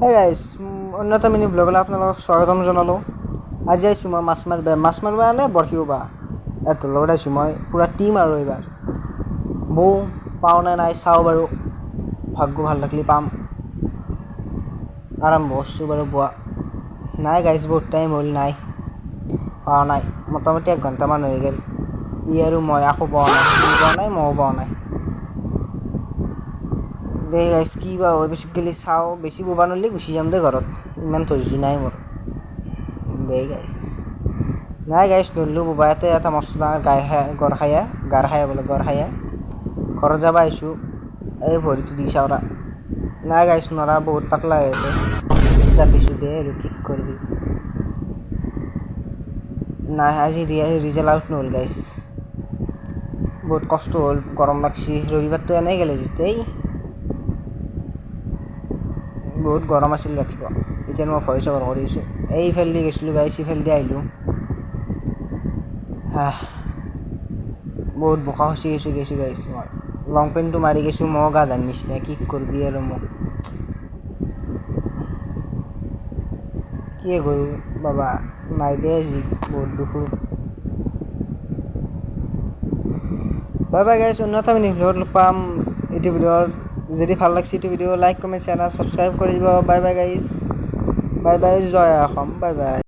Hey guys অন্যতম mini ব্লগলৈ আপোনালোকক স্বাগতম জনালোঁ। আজি আহিছোঁ মই মাছ মাৰিব নে বৰশী বাবা ইয়াত লগত আহিছোঁ মই পূৰা টিম আৰু এইবাৰ বৌ পাওঁ নে নাই চাওঁ বাৰু, ভাগ্য ভাল থাকিলে পাম। আৰম্ভ কৰিছোঁ বাৰু বোৱা নাই গাইজ, বহুত টাইম হ'ল নাই পোৱা নাই, মোটামুটি 1 ঘণ্টামান হৈ গ'ল। ই আৰু মই আকৌ পোৱা নাই ময়ো পোৱা নাই। দে গাইজ কি বা হয় পিছত গেলি চাওঁ, বেছি ববা নলি গুচি যাম দে ঘৰত, ইমান ধৈৰ্য নাই মোৰ। দে গাইজ নাই গাইজ নল্লো ববা, এটা মস্ত ডাঙৰ গড় খায়া ঘৰত যাব আহিছোঁ। এই ভৰিটো দি চাওৰা নাই গাইজ নৰা, বহুত পাতলা হৈ আছে। জাপিছোঁ দে আৰু কি কৰিবি। নাই আজি ৰিজাল্ট আউট নহ'ল গাইজ, বহুত কষ্ট হ'ল, গৰম লাগছি। ৰবিবাৰটো এনেই গ'লে যেতেই বহুত গৰম আছিল ৰাতিপুৱা। এতিয়া মই ভইচ অভাৰ কৰি আছোঁ। এইফালেদি গৈছিলোঁ গাইজ, সিফালেদি আহিলোঁ। বহুত বোকা খচি গৈছোঁ গাইজ। মই লং পেণ্টটো মাৰি গৈছোঁ মই গা ধান নিচিনা, কি কৰিবি আৰু মোক কি কৰোঁ বাবা, নাই দে আজি বহুত দুখ। বাই বাই গাইজ, অন্যথা আমি ভিডিঅ'ত লগ পাম। এইটো ভিডিঅ'ৰ যদি ভাল লাগছে এইটো video' like comment share subscribe কৰি দিব। Bye bye guys, bye bye, জয় অসম, বাই বাই।